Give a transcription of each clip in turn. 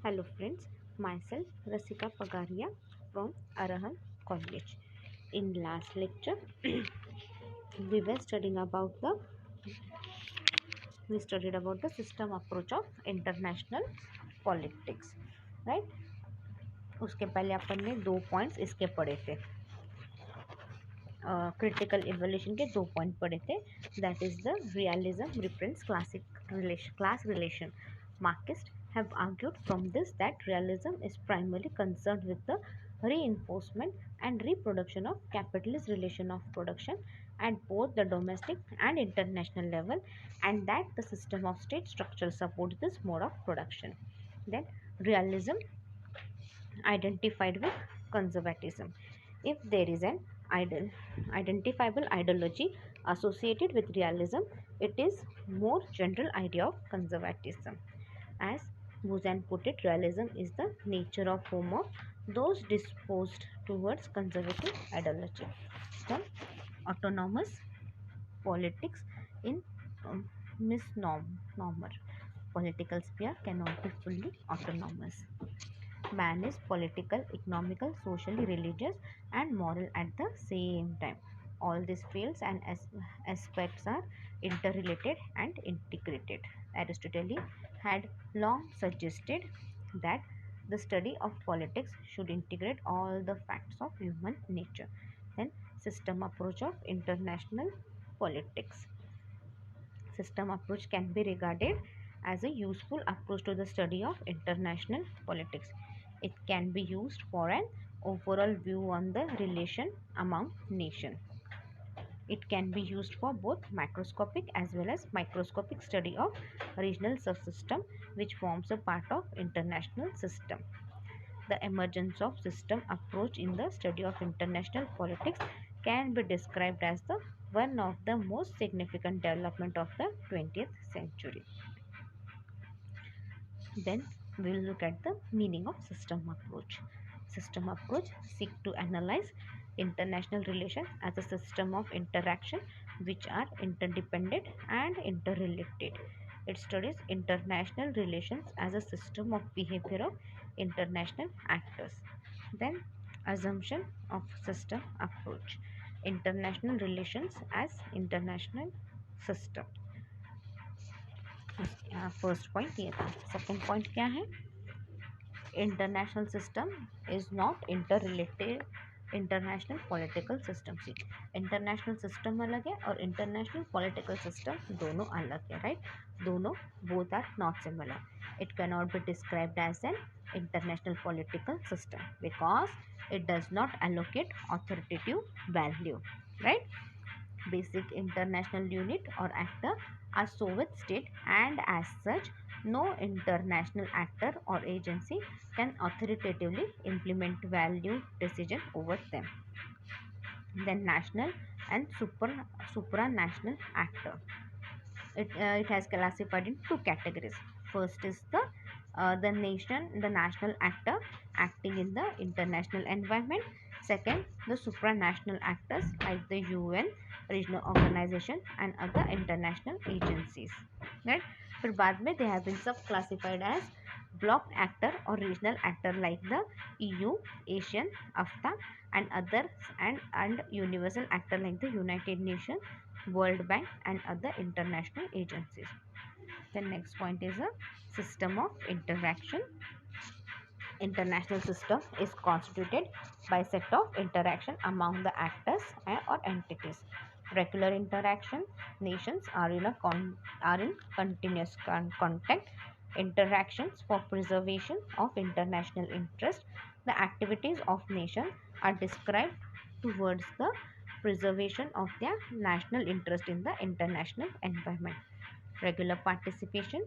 Hello friends, myself Rasika Pagaria from Arahan College. In last lecture, we were studying about the we studied about the system approach of international politics, right? उसके पहले अपन ने दो points इसके पढ़े थे. Critical evolution के दो point पढ़े थे. That is the realism represents class relation. Marxists have argued from this that realism is primarily concerned with the reinforcement and reproduction of capitalist relation of production at both the domestic and international level, and that the system of state structure supports this mode of production. Then realism identified with conservatism. If there is an identifiable ideology associated with realism, it is more general idea of conservatism. As Buzan put it, realism is the nature of home of those disposed towards conservative ideology. Then autonomous politics in misnomer. Political sphere cannot be fully autonomous. Man is political, economical, socially, religious, and moral at the same time. All these fields and aspects are interrelated and integrated. Aristotle had long suggested that the study of politics should integrate all the facts of human nature. Then, system approach of international politics. System approach can be regarded as a useful approach to the study of international politics. It can be used for an overall view on the relation among nations. It can be used for both macroscopic as well as microscopic study of regional subsystem which forms a part of international system. The emergence of system approach in the study of international politics can be described as the one of the most significant development of the 20th century. Then we will look at the meaning of system approach. System approach seek to analyze international relations as a system of interaction which are interdependent and interrelated. It studies international relations as a system of behavior of international actors. Then assumption of system approach. International relations as international system. First point ये था. Second point क्या है? International system is not inter related international political system से. International system अलग है और international political system दोनों अलग है, राइट? दोनों both are not similar. It can not be described as an international political system because it does not allocate authoritative value, right? Basic international unit or actor are Soviet state, and as such no international actor or agency can authoritatively implement value decision over them. Then national and supranational actor. It has classified in two categories. First is the national actor acting in the international environment. Second, the supranational actors like the UN, regional organization and other international agencies. Right? फिर बाद में they have been sub classified as bloc actor or regional actor like the EU, Asian, AFTA and others, and universal actor like the United Nations, World Bank and other international agencies. The next point is a system of interaction. International system is constituted by set of interaction among the actors or entities. Regular interaction, nations are in continuous contact. Interactions for preservation of international interest. The activities of nations are described towards the preservation of their national interest in the international environment. Regular participation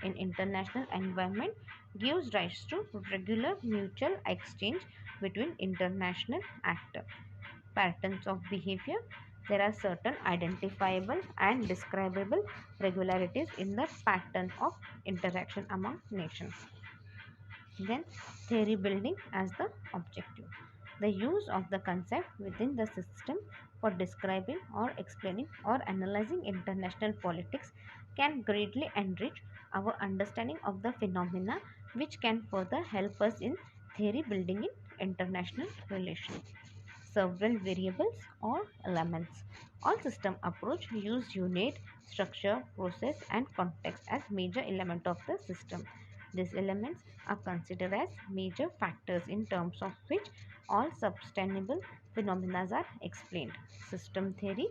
in international environment gives rise to regular mutual exchange between international actors. Patterns of behavior. There are certain identifiable and describable regularities in the pattern of interaction among nations. Then theory building as the objective. The use of the concept within the system for describing or explaining or analyzing international politics can greatly enrich our understanding of the phenomena which can further help us in theory building in international relations. Several variables or elements. All system approach use unit, structure, process and context as major element of the system. These elements are considered as major factors in terms of which all sustainable phenomena are explained. System theory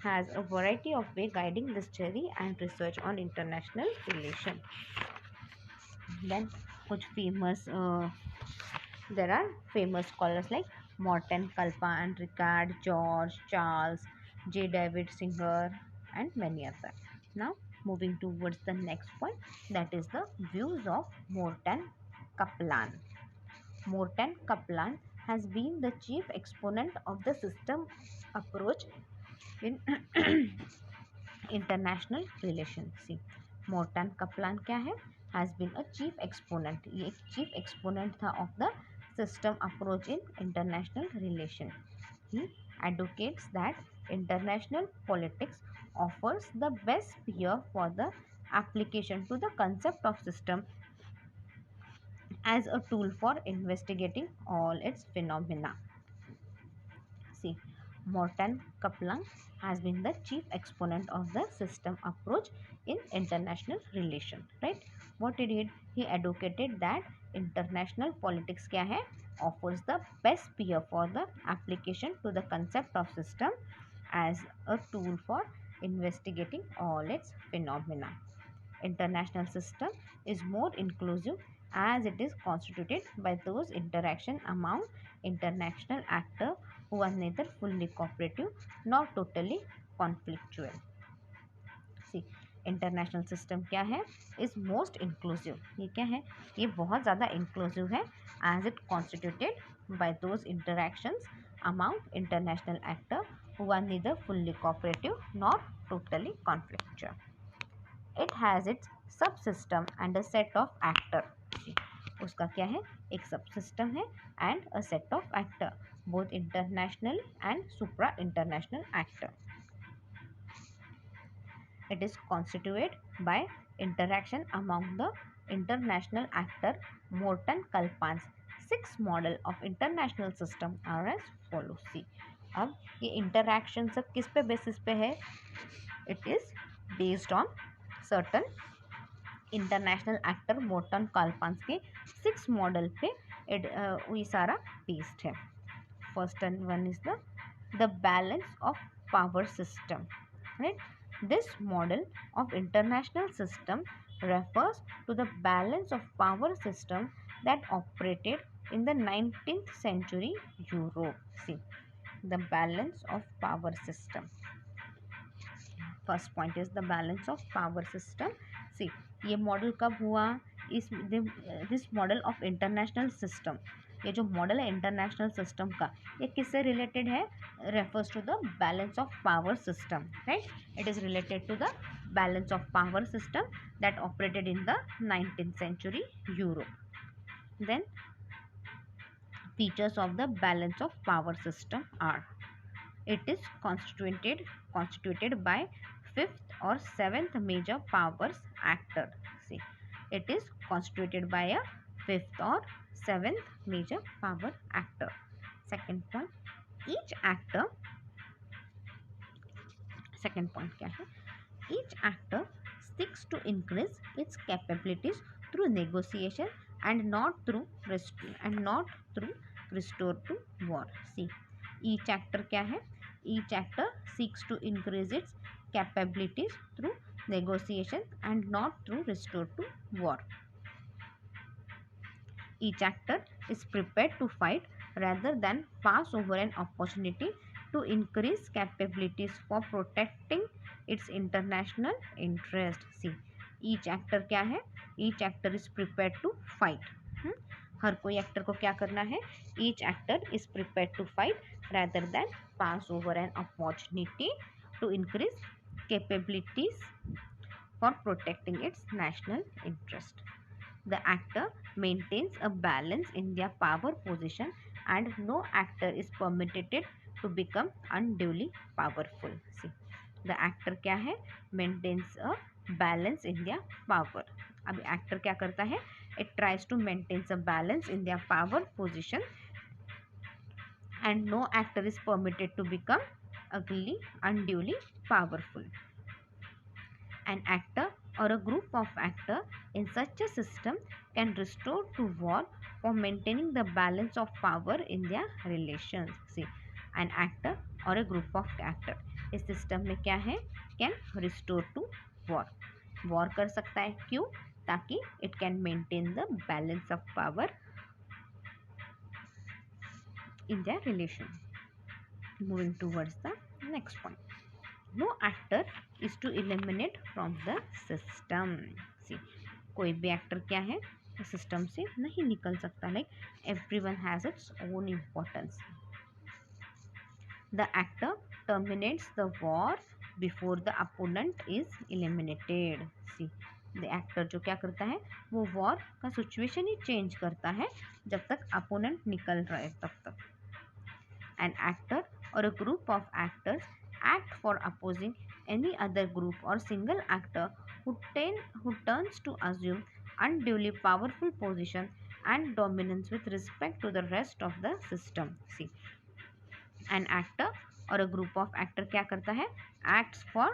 has a variety of way guiding this theory and research on international relations. Then कुछ famous there are famous scholars like Morton Kalpa and Ricard, George, Charles, J. David Singer, and many others. Now, moving towards the next point, that is the views of Morton Kaplan. Morton Kaplan has been the chief exponent of the system approach in international relation. See Morton Kaplan क्या है, has been a chief exponent. ये एक chief exponent था of the system approach in international relation. He advocates that international politics offers the best sphere for the application to the concept of system as a tool for investigating all its phenomena. See, Morton Kaplan has been the chief exponent of the system approach in international relation, right? What he did, he advocated that international politics क्या है, offers the best sphere for the application to the concept of system as a tool for investigating all its phenomena. International system is more inclusive as it is constituted by those interaction among international actors who are neither fully cooperative nor totally conflictual. See, international system क्या है, is most inclusive. ये क्या है, ये बहुत ज़्यादा inclusive है as it constituted by those interactions among international actor who are neither fully cooperative not totally conflictual. It has its sub system and a set of actor. उसका क्या है, एक सब सिस्टम है and a set of actor, both international and supra-international actor. It is constituted by interaction among the international actor. Morton Kalpan's 6 model of international system are as follows. See, अब ये interaction सब किस पे basis पे है? It is based on certain international actor Morton Kalpan's के 6 model पे ये सारा based है. First one is the balance of power system, right? This model of international system refers to the balance of power system that operated in the 19th century Europe. See, the balance of power system. First point is the balance of power system. See, ये model कब हुआ, this model of international system, ये जो model है international system का, ये किससे related है, refers to the balance of power system, right? It is related to the balance of power system that operated in the 19th century Europe. Then features of the balance of power system are, it is constituted by 5th or 7th major powers actor. See, it is constituted by a 5th or 7th major power actor. Second point, each actor, second point क्या है, each actor seeks to increase its capabilities through negotiation and not through restore to war. See, each actor क्या है, each actor seeks to increase its capabilities through negotiation and not through restore to war. Each actor is prepared to fight rather than pass over an opportunity to increase capabilities for protecting its international interest. See, each actor क्या है, each actor is prepared to fight. हर कोई actor को क्या करना है, each actor is prepared to fight rather than pass over an opportunity to increase capabilities for protecting its national interest. The actor maintains a balance in their power position and no actor is permitted to become unduly powerful. See, the actor क्या है, maintains a balance in their power अभी actor क्या करता है, it tries to maintain a balance in their power position and no actor is permitted to become unduly powerful. An actor or a group of actors in such a system can restore to war for maintaining the balance of power in their relations. See, an actor or a group of actors इस system में क्या है, can restore to war कर सकता है. क्यों? ताकि it can maintain the balance of power in their relation. Moving towards the next point. No actor is to eliminate from the system. See, कोई भी एक्टर क्या है, सिस्टम से नहीं निकल सकता. Like everyone has its own importance. The actor terminates the war before the opponent is eliminated. See, the actor जो क्या करता है, वो वॉर का सिचुएशन ही चेंज करता है जब तक अपोनेंट निकल रहा है तब तक. An actor or a group of actors act for opposing any other group or single actor who turns to assume unduly powerful position and dominance with respect to the rest of the system. See, an actor or a group of actor क्या करता है, acts for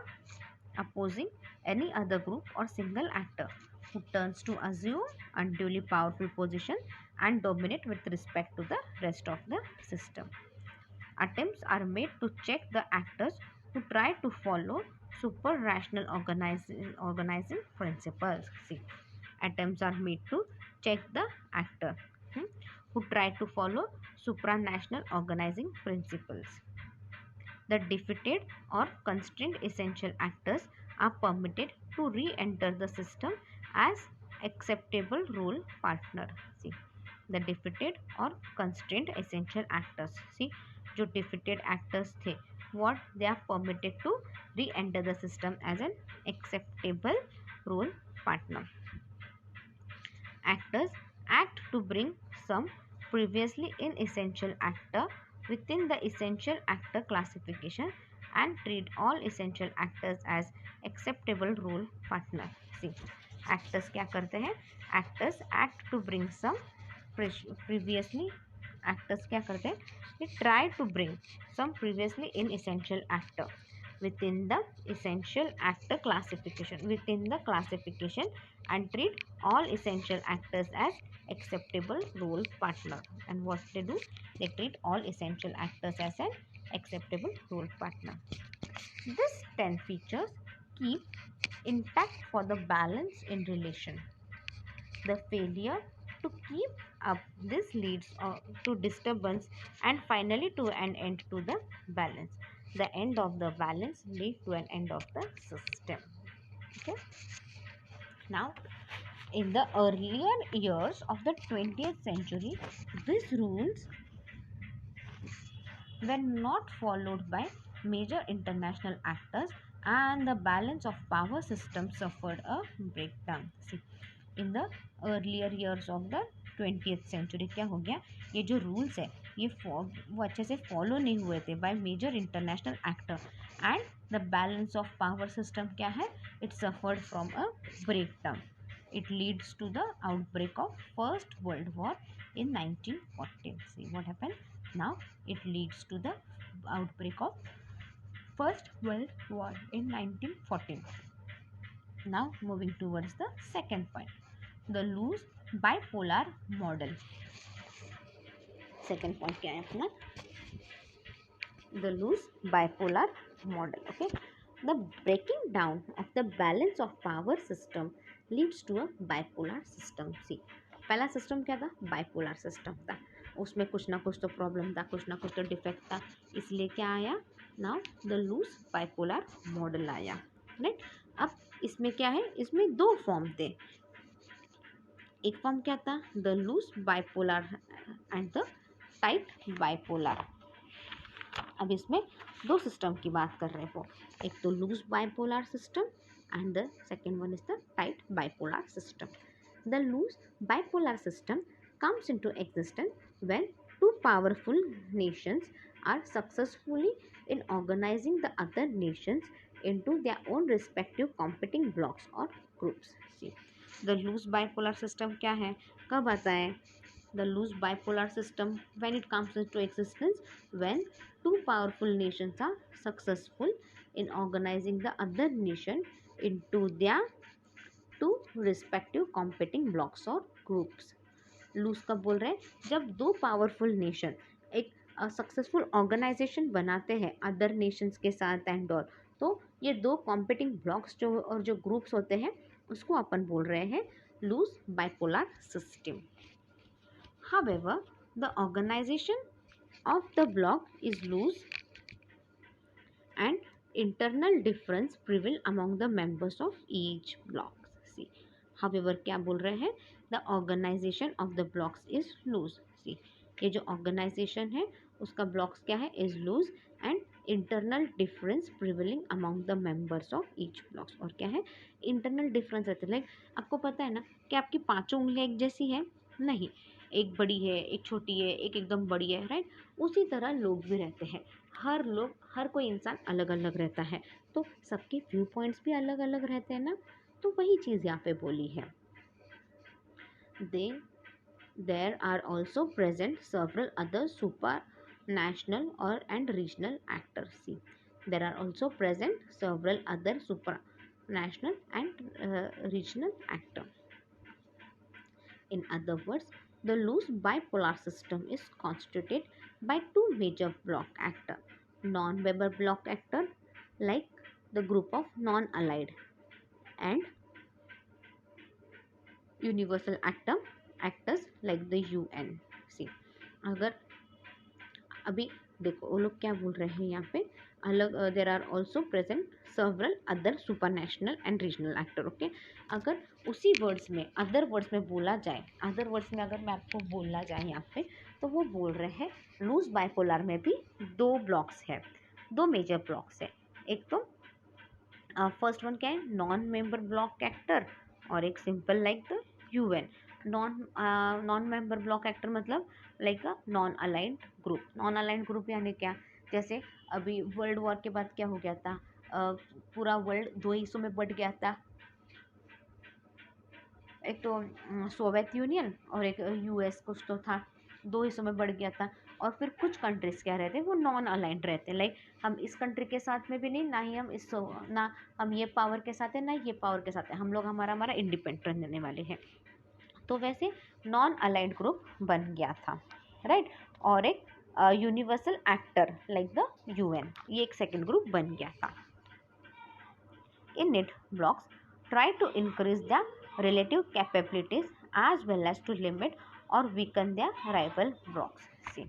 opposing any other group or single actor who turns to assume unduly powerful position and dominate with respect to the rest of the system. Attempts are made to check the actors who try to follow super-rational organizing principles. See, attempts are made to check the actor who try to follow supranational organizing principles. The defeated or constrained essential actors are permitted to re-enter the system as acceptable role partner. See, the defeated or constrained essential actors. See, जो defeated actors थे, what they are permitted to re-enter the system as an acceptable role partner. Actors act to bring some previously inessential actor within the essential actor classification and treat all essential actors as acceptable role partner. See, actors क्या करते हैं, actors act to bring some previously actors क्या करते हैं, they try to bring some previously inessential actor within the essential actor classification and treat all essential actors as acceptable role partner. And what they do, they treat all essential actors as an acceptable role partner. These 10 features keep intact for the balance in relation. The failure to keep up this leads to disturbance and finally to an end to the balance. The end of the balance leads to an end of the system. Okay. Now, in the earlier years of the 20th century, these rules were not followed by major international actors and the balance of power system suffered a breakdown. See, in the earlier years of the 20th century क्या हो गया, ये जो rules है ये वो अच्छे से फॉलो नहीं हुए थे by major international actor and the balance of power system क्या है, it suffered from a breakdown. It leads to the outbreak of First World War in 1914. See what happened? Now it leads to the outbreak of First World War in 1914. Now moving towards the second point, the loose bipolar model. Second point क्या है अपना, the loose bipolar model. Okay, the breaking down of the balance of power system leads to a bipolar system. See, पहला system क्या था, bipolar system था, उसमें कुछ ना कुछ तो प्रॉब्लम था, कुछ ना कुछ तो डिफेक्ट था, इसलिए क्या आया, now the loose bipolar model आया. राइट, अब इसमें क्या है, इसमें दो फॉर्म थे. एक फॉर्म क्या था, the loose bipolar and the tight bipolar. अब इसमें दो सिस्टम की बात कर रहे हैं वो, एक तो loose bipolar system and the second one is the tight bipolar system. The loose bipolar system comes into existence when two powerful nations are successfully in organizing the other nations into their own respective competing blocks or groups. See, the loose bipolar system क्या है, कब आता है? The loose bipolar system when it comes into existence when two powerful nations are successful in organizing the other nation into their two respective competing blocks or groups. Loose कब बोल रहे हैं? जब दो पावरफुल नेशन एक successful organisation बनाते हैं other Nations के साथ एंड ऑल, तो ये दो कॉम्पिटिंग ब्लॉक्स जो और जो ग्रुप्स होते हैं उसको अपन बोल रहे हैं loose bipolar system. However the organisation of the block is loose and internal difference prevail among the members of each block. See, however क्या बोल रहे हैं? The organization of the blocks is loose. See, ये जो organization है उसका blocks क्या है? Is loose and internal difference prevailing among the members of each blocks. और क्या है? Internal difference रहता है. लाइक आपको पता है ना कि आपकी पांचों उंगलियां एक जैसी है? नहीं, एक बड़ी है, एक छोटी है, एक एकदम बड़ी है, राइट? उसी तरह लोग भी रहते हैं. हर कोई इंसान अलग अलग रहता है, तो सबके व्यू पॉइंट्स भी अलग अलग रहते हैं ना. तो वही चीज़ यहाँ पे बोली है. There are also present several other supranational or and regional actors. See, there are also present several other supranational and regional actors. In other words, the loose bipolar system is constituted by two major block actors, non-member block actor like the group of non-allied and universal actors like the UN. See, अगर अभी देखो वो लोग क्या बोल रहे हैं यहाँ पे, अलग there are also present several other supranational and regional actor. Okay, अगर उसी वर्ड्स में अदर वर्ड्स में बोला जाए, अदर वर्ड्स में अगर मैं आपको बोलना जाए यहाँ पे, तो वो बोल रहे हैं लूज बाइपोलर में भी दो ब्लॉक्स है, दो मेजर ब्लॉक्स है. एक तो फर्स्ट वन क्या है? नॉन मेंबर ब्लॉक एक्टर और एक simple like the UN. Non member bloc actor मतलब like a non aligned group. Non aligned group यानी क्या? जैसे अभी वर्ल्ड वॉर के बाद क्या हो गया था, पूरा वर्ल्ड दो हिस्सों में बट गया था. एक तो सोवियत यूनियन और एक यूएस कुछ तो था, दो हिस्सों में बढ़ गया था. और फिर कुछ कंट्रीज क्या रहते हैं, वो नॉन अलाइंड रहते हैं. लाइक हम इस कंट्री के साथ में भी नहीं, ना ही हम इस ना हम ये पावर के साथ है, ना ये पावर के साथ है. हम लोग हमारा इंडिपेंडेंट रहने वाले हैं. तो वैसे नॉन अलाइंड ग्रुप बन गया था, राइट. और एक universal actor like the UN, ये एक सेकेंड ग्रुप बन गया था. In it blocks try to increase the relative capabilities as well as to limit or weaken their rival blocks. See,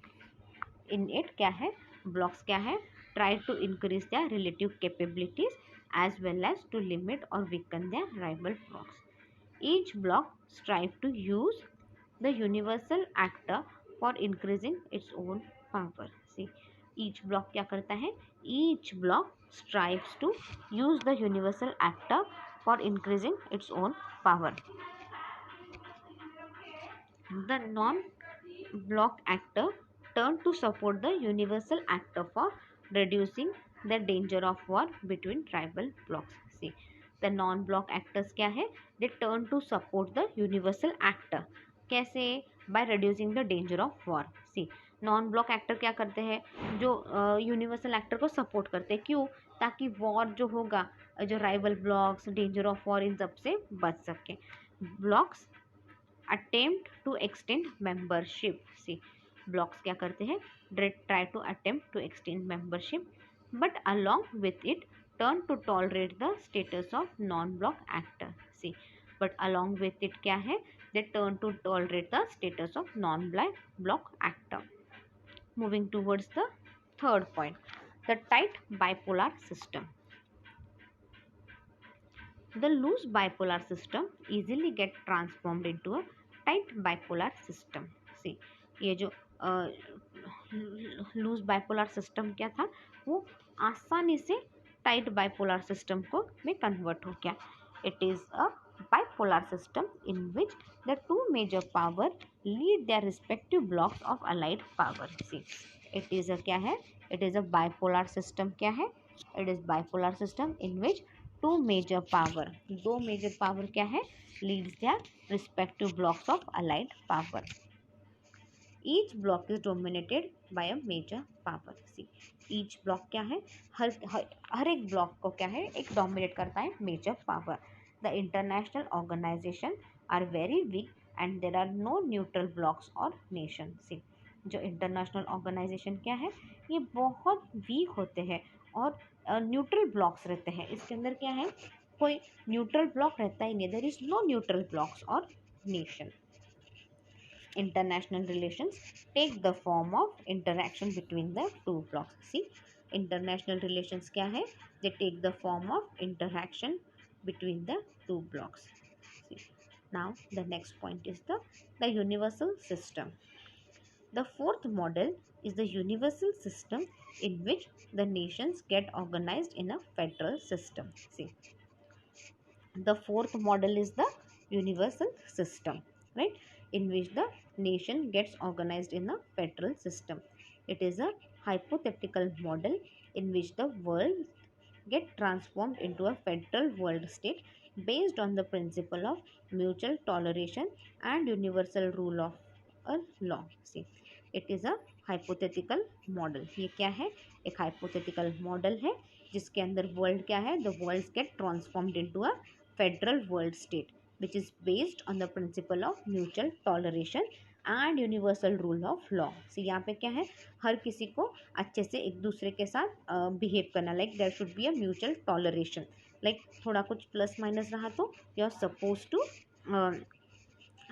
in it क्या है? blocks क्या है? try to increase their relative capabilities as well as to limit or weaken their rival blocks. Each block strive to use the universal actor for increasing its own power. See, each block क्या करता है? each block strives to use the universal actor for increasing its own power. The non-block actor turn to support the universal actor for reducing the danger of war between tribal blocks. See, the non-block actors क्या है? They turn to support the universal actor. कैसे? By reducing the danger of war. See, non bloc actor क्या करते हैं? जो universal actor को support करते हैं. क्यों? ताकि वॉर जो होगा, जो rival blocs, danger of war, इन सब से बच सके. Blocs attempt to extend membership. See, blocs क्या करते हैं? Try to attempt to extend membership, but along with it turn to tolerate the status of non bloc actor. See, but along with it क्या है? They turn to tolerate the status of non bloc actor. Moving towards the third point, the tight bipolar system. The loose bipolar system easily get transformed into a tight bipolar system. See, ये जो loose bipolar system क्या था, वो आसानी से tight bipolar system को में convert हो गया. It is a bipolar system in which the two major power lead their respective blocks of allied power. See, it is a क्या है? It is a bipolar system. क्या है? It is bipolar system in which two major power, दो major power क्या है? leads their respective blocks of allied power. Each block is dominated by a major power. See, each block क्या है, हर एक block को क्या है, एक डोमिनेट करता है major power. The international organisation are very weak and there are no neutral blocks और नेशन. सी, जो इंटरनेशनल ऑर्गेनाइजेशन क्या है, ये बहुत वीक होते हैं और न्यूट्रल ब्लॉक्स रहते हैं. इसके अंदर क्या है, कोई न्यूट्रल ब्लॉक रहता ही नहीं. There is no neutral blocks और nation. International relations take the form of interaction between the two blocks. See, international relations क्या है, they take the form of interaction between the two blocks. See, now the next point is the universal system. The fourth model is the universal system in which the nations get organized in a federal system. See, the fourth model is the universal system, right, in which the nation gets organized in a federal system. It is a hypothetical model in which the world get transformed into a federal world state based on the principle of mutual toleration and universal rule of a law. See, it is a hypothetical model. ये क्या है, एक hypothetical model है जिसके अंदर world क्या है, the worlds get transformed into a federal world state which is based on the principle of mutual toleration and universal rule of law. See, यहाँ पे क्या है, हर किसी को अच्छे से एक दूसरे के साथ बिहेव करना. Like there should be a mutual toleration. Like थोड़ा कुछ प्लस माइनस रहा तो यू आर सपोज टू,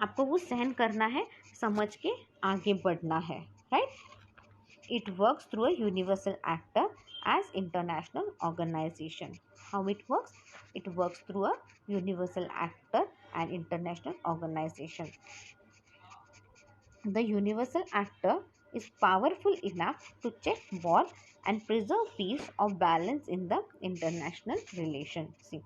आपको वो सहन करना है, समझ के आगे बढ़ना है, right. It works through a universal actor as international organization. How it works? It works through a universal actor and international organization. The universal actor is powerful enough to check war and preserve peace or balance in the international relation. See,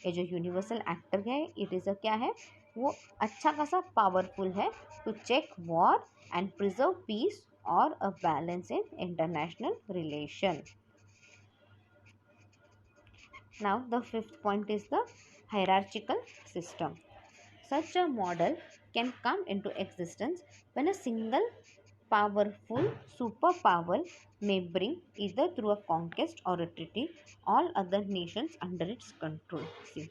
ये जो universal actor है, it is a क्या है, वो अच्छा खासा powerful है to check war and preserve peace और a balance in international relation. Now the fifth point is the hierarchical system. Such a model can come into existence when a single powerful superpower may bring, either through a conquest or a treaty, all other nations under its control. See,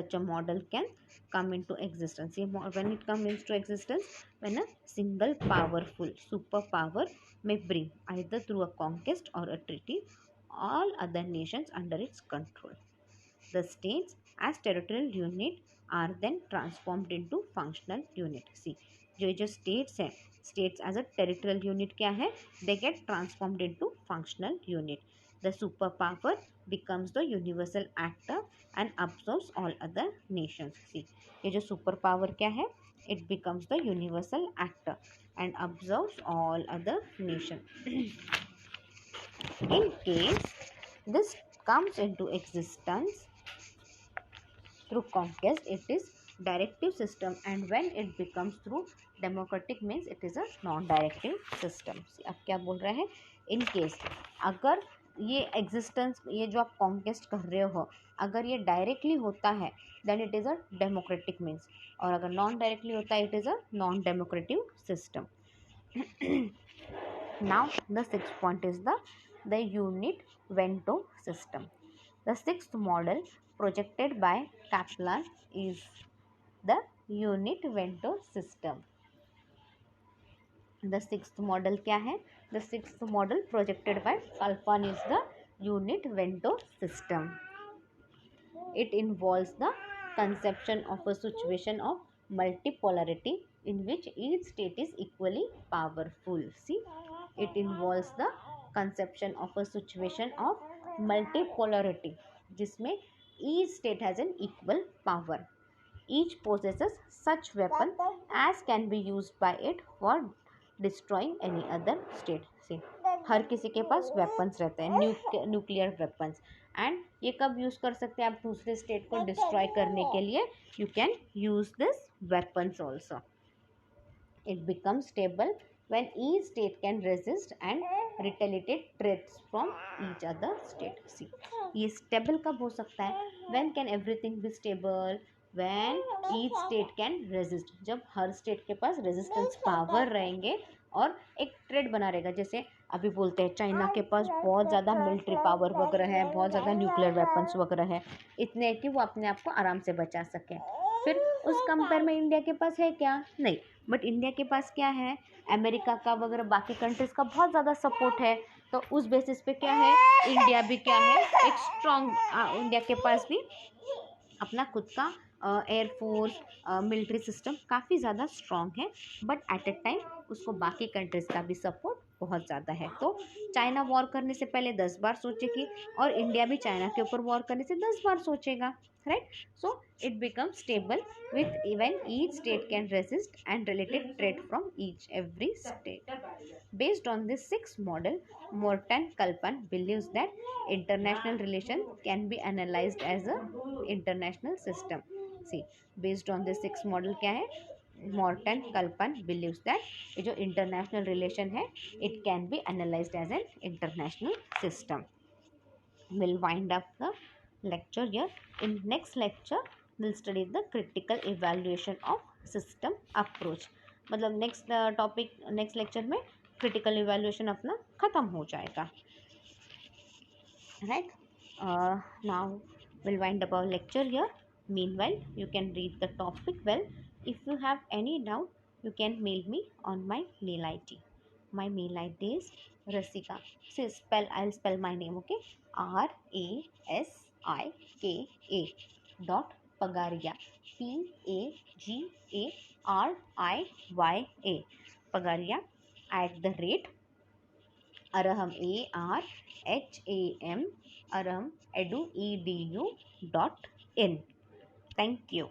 such a model can come into existence. When it comes into existence, when a single powerful superpower may bring, either through a conquest or a treaty, all other nations under its control. The states as territorial unit are then transformed into functional unit. See, जो states हैं, states as a territorial unit क्या है, they get transformed into functional unit. The superpower becomes the universal actor and absorbs all other nations. See, ये जो superpower क्या है, it becomes the universal actor and absorbs all other nations. In case this comes into existence through conquest, it is directive system, and when it becomes through democratic means it is a non-directive system. अब क्या बोल रहा है, in case अगर ये existence, ये जो आप कॉन्केस्ट कर रहे हो, अगर ये डायरेक्टली होता है then it is a democratic means, और अगर नॉन डायरेक्टली होता है it is a non democratic system. Now the sixth point is the unit veto system. The sixth model projected by Kaplan is the unit veto system. The sixth model क्या है? The sixth model projected by Kaplan is the unit veto system. It involves the conception of a situation of multipolarity in which each state is equally powerful. See, it involves the conception of a situation of multipolarity जिसमें each state has an equal power. Each possesses such weapon as can be used by it for destroying any other state. See, हर किसी के पास weapons रहते हैं, nuclear weapons, and ये कब use कर सकते हैं आप दूसरे स्टेट को डिस्ट्रॉय करने के लिए? You can use this weapons also. It becomes stable when each state can resist and retaliate threats from each other state. See, ये stable कब हो सकता है? When can everything be stable? When each state can resist, जब हर state के पास resistance power रहेंगे और एक ट्रेड बना रहेगा. जैसे अभी बोलते हैं चाइना के पास बहुत ज़्यादा मिलिट्री पावर वगैरह है, बहुत ज़्यादा न्यूक्लियर वेपन्स वगैरह है, इतने कि वो अपने आप को आराम से बचा सकें. फिर उस कंपेयर में इंडिया के पास है क्या? नहीं. बट इंडिया के पास क्या है? अमेरिका का वगैरह बाकी कंट्रीज़ का बहुत ज़्यादा सपोर्ट है. तो उस बेसिस पे क्या है, इंडिया भी क्या है, एक स्ट्रॉन्ग, इंडिया के पास भी अपना खुद का एयरफोर्स, मिलिट्री सिस्टम काफ़ी ज़्यादा स्ट्रॉन्ग है. बट एट ए टाइम उसको बाकी कंट्रीज़ का भी सपोर्ट बहुत ज़्यादा है. तो चाइना वॉर करने से पहले 10 बार सोचेगी और इंडिया भी चाइना के ऊपर वॉर करने से 10 बार सोचेगा, right. So it become stable with even each state can resist and related threat from each every state. Based on this sixth model, Morton Kalpan believes that international relations can be analyzed as a international system. See, based on this sixth model क्या है? Morton Kalpan believes that ये जो international relation है, it can be analyzed as an international system. We'll wind up the lecture here. In next lecture we'll study the critical evaluation of system approach. मतलब next topic, next lecture में critical evaluation अपना ख़त्म हो जाएगा, right. Now we'll wind up our lecture here. Meanwhile you can read the topic well. If you have any doubt you can mail me on my mail ID. My mail ID is Rasika. So I'll spell my name, okay? RASIKA PAGARIA Pagaria @arham arham edu.in. Thank you.